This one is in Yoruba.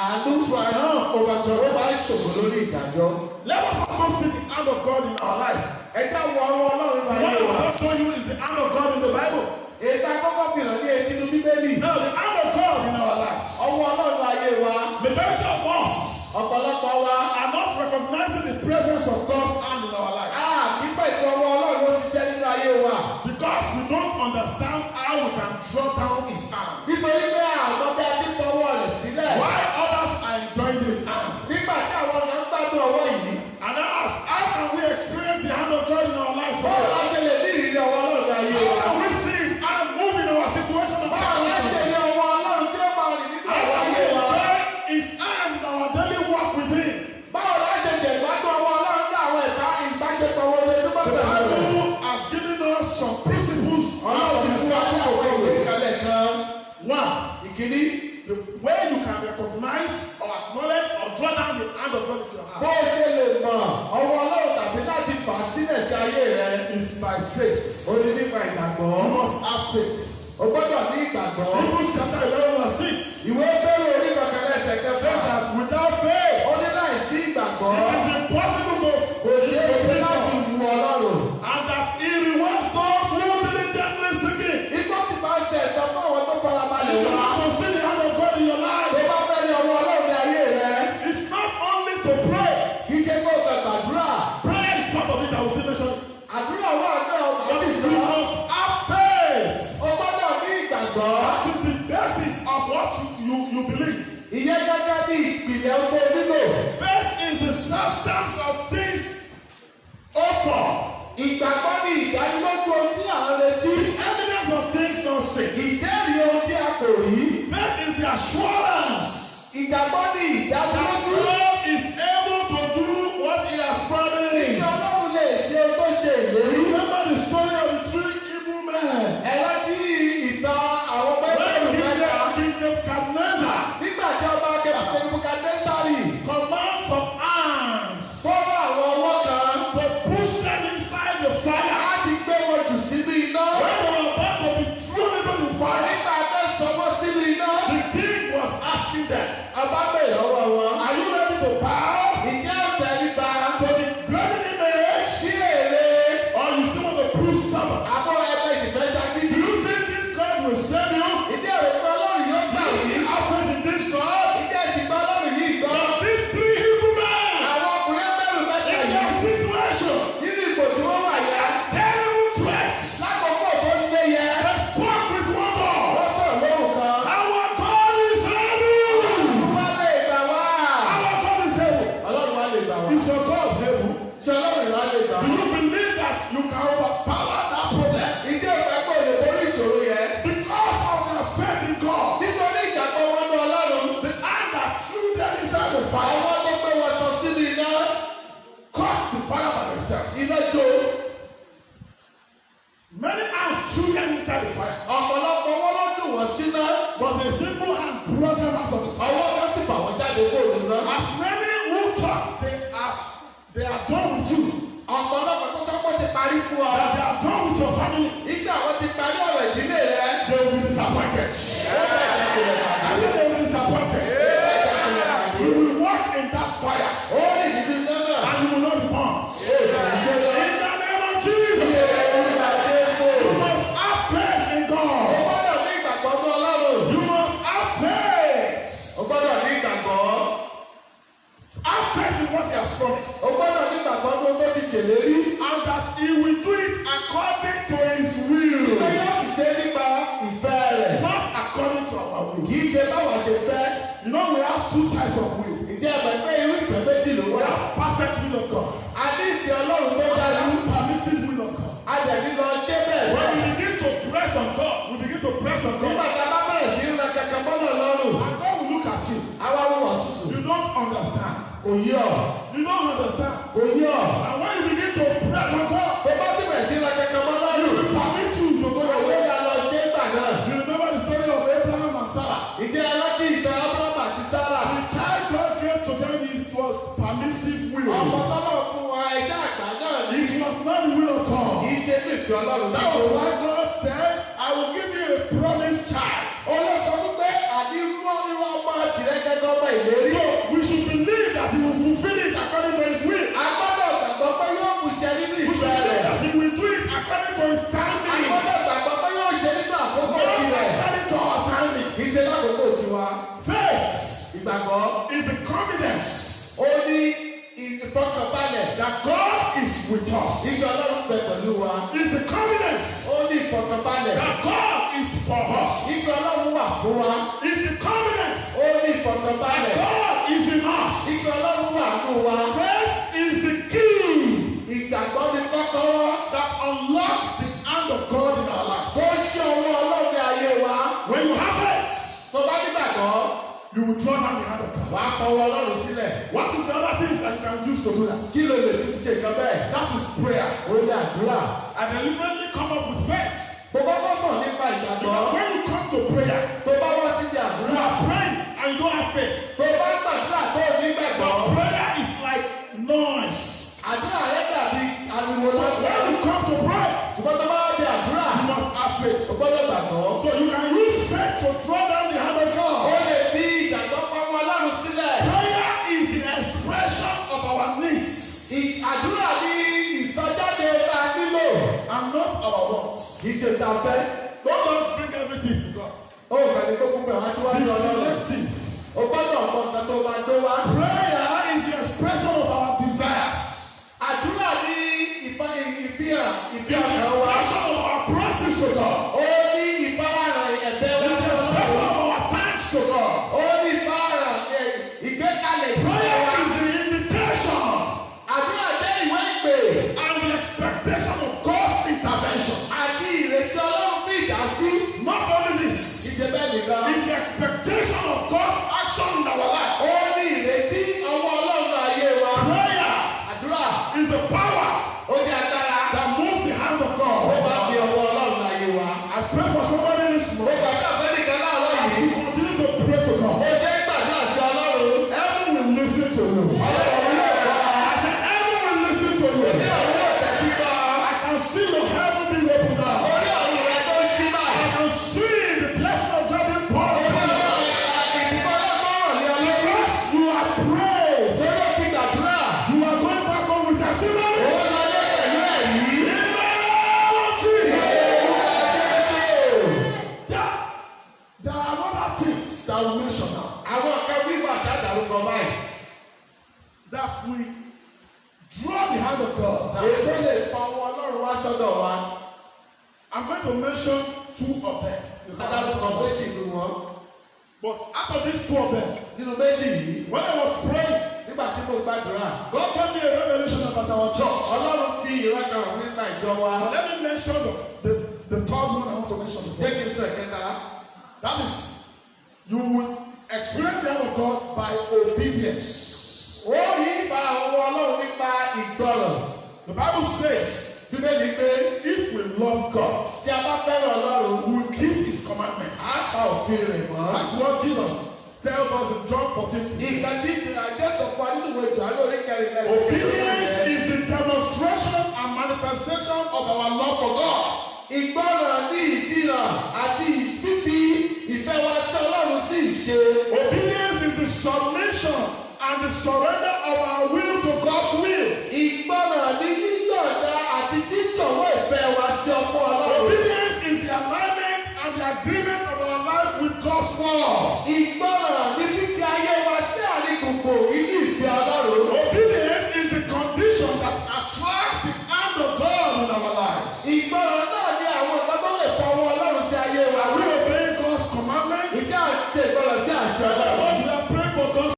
àánú triumph over judgment. Let us also see the hand of God in our life. The one I will show you is the hand of God in the Bible. Now the hand of God in our lives. Majority of us are not recognizing the presence of God's hand in our lives. Because we don't understand how we can draw down his hand. Why others are enjoying this hand? And I ask, how can we experience the hand of God in our lives? How can we see his hand move in our situation and circumstances? How can we enjoy his hand in our daily walk with him? The Bible has given us some principles on how to understand the one, the way you can recognize or acknowledge or draw down the hand of God into your heart is by faith. You must have faith. Hebrews chapter 11 verse 6 says that without faith it is impossible to please God, and that he rewards those who diligently seek him. If you want to see the hand of God in your life, it's not only to pray. Prayer is part of it. I will still mention it. But you must have faith. That is the basis of what you believe. Faith is the substance of things hoped for. The evidence of things not seen. Faith is the assurance that God is able to do what he has promised. Remember the story of the three Hebrew men. Command some arms to push them inside the fire. When they were about to be thrown into the fire, the king was asking them, are you ready to bow to the graven image? Or you still want to prove stubborn? Do you think this God will save you? Many hands threw them inside the fire. But a simple hand brought them out of the fire. As many who thought they are done with you, that they are done with your family, they will be disappointed. I said they will be disappointed. You will walk in that fire and you will not be burned. In the name of Jesus. You must have faith in God. You must have faith. Have faith in what he has promised. And that he will do it according to his will. Not according to our will. You know, we have two types of will. We have perfect will of God. And permissive will of God. When we begin to press on God, and God will look at you. You don't understand. You don't understand. And when you begin to press on God, He will permit you to go away. You remember the story of Abraham and Sarah? The child God gave to them, it was permissive will. It was not the will of God. That was why God said, I will give you a promised child. Kì í ṣe lákòókò tiwa. Faith. Ìgbàgbọ́. Is the confidence. Ó ní ìfọkànbalẹ̀. That God is with us. Ìjọ Ọlọ́run bẹ pẹ̀lú wa. Is the confidence. Ó ní ìfọkànbalẹ̀. That God is for us. Ìjọ Ọlọ́run wà fún wa. Is the confidence. Ó ní ìfọkànbalẹ̀. That God is in us. Ìjọ Ọlọ́run wà fún wa. Faith is the key. Ìgbàgbọ́ ni kọ́kọ́rọ́. That unlocks the hand of God in our life. Tó ṣe ọwọ́ Ọlọ́run ayé wa. When you have faith. Tó bá nígbàgbọ́. You will draw down the hand of God. Wàá fọwọ́ Ọlọ́run sílẹ̀. What is the other thing that you can use to do that? Kí ló lè fi ṣe nǹkan bẹ́ẹ̀? That is prayer. Ó ní àdúrà. I deliberately come up with faith. Tó bá bá sọ̀rọ̀ nípa ìgbàgbọ́. Because when you come to prayer. Tó bá wá síbi àdúrà. You are praying and you don't have faith. Tó bá gbàdúrà tó ní gbàgbọ́. But prayer is like noise. Àdúrà rẹ̀ dàbí ariwo lọ́sẹ̀. So when you come to pray. Ṣùgbọ́n tó bá wá di àdúrà. You must have faith. O gbọ́dọ̀ gbàgbọ́. So you can use faith to draw down the hand of God. Ó lè fi ìgbàgbọ́ pamọ́ Ọlọ́run sílẹ̀. Prayer is the expression of our needs. Àdúrà ní ìsọjáde tá a nílò. And not our wants. Kì í ṣe ta fẹ́. Don't just bring everything to God. Ó kàn ní kókó pẹ̀ wá síwájú Ọlọ́run. O gbọ́dọ̀ mọ nǹkan tó máa gbé wá. Prayer is the expression of our desires. Àdúrà ní ìfihàn kan wá. It's the expression of our praises to God. Ó ní ìfarahàn ẹ̀bẹ̀ wá. It's the expression of our thanks to God. Ó ní ìfarahàn ìgbékalẹ̀ ìfẹ́ wá. Prayer is the invitation. Àdúrà jẹ́ ìwé ìpè. And the expectation of God's intervention. Àti ìrètí Ọlọ́run fi ìdásí. Not only this. Ìjẹ́bẹ́ nìkan. It's the expectation of God's action in our life. Ó ní ìrètí ọwọ́ Ọlọ́run ayé wa. Prayer. Àdúrà. Is the power. Ó ní agbára. That moves the hand of God. Ó bá fi ọwọ́ Ọlọ́run ayé wa. I pray for somebody this morning. Ó gbàgbọ́ àfẹ́nìkan láàárọ̀ yìí. As you continue to pray to God. Ó jẹ́ gbàdúrà sí Ọlọ́run. Heaven will listen to you. Ọlọ́run yóò gbọ́. I said heaven will listen to you. Òní ọ̀run yóò tẹ́tí gbọ́. I can see your heaven being opened up. Orí ọ̀run rẹ̀ tó ń ṣí báyìí. I can see the blessing of God being poured out. Because you are praying. Sọ́dọ̀ ti gbàdúrà. You are going back home with testimony. Ó lọ dé pẹ̀lú ẹ̀rí. There are other things that we mention now. Àwọn kan wíwọ àtàdàrúkọ báyìí. That we draw the hand of God. Èso lè fa ọwọ́ Ọlọ́run wá sọ́dọ̀ wa. I'm going to mention two of them. Àdàrúkọ méjì ni wọ́n. But out of these two of them. Nínú méjì yìí. When I was praying. Nígbà tí mo gbàdúrà. God gave me a revelation about our church. Ọlọ́run fi ìrọ́jà hàn nípa ìjọ wa. But let me mention the third one I want to mention before. Jẹ́ kí n sọ ìkẹta. That is, you will experience the hand of God by obedience. Ó rí ìfarahàn Ọlọ́run nípa ìgbọràn. The Bible says. Bíbélì pé. If we love God. Tí a bá fẹ́ràn Ọlọ́run. We will keep his commandments. Á pa òfin rẹ̀ mọ́. That's what Jesus tells us in John 14. Ìkànnì Jésù fún adínúwò ìjọ lórí kẹrin lẹ́sìn. Obedience is the demonstration and manifestation of our love for God. Ìgbọràn ní ìfihàn àti fífi ìfẹ́ wa sí Ọlọ́run sí ìṣe. Obedience is the submission and the surrender of our will to God's will. Ìgbọràn ní yíyọ̀ǹda àti jíjọ̀wọ́ ìfẹ́ wa sí ọkọ Ọlọ́run. Obedience is the alignment and the agreement of our life with God's word. Ìgbọràn ní fífi ayé wa sí àríkùnkùn inú ìfẹ́ Ọlọ́run. Obedience is the condition that attracts the hand of God in our lives. Ìgbọràn náà ní àwọn ọ̀gá tó lè fọwọ́ Ọlọ́run sí ayé wa. Are we obeying God's commandments? Ìjà àti ìgbọràn sí àṣẹ Ọlọ́run.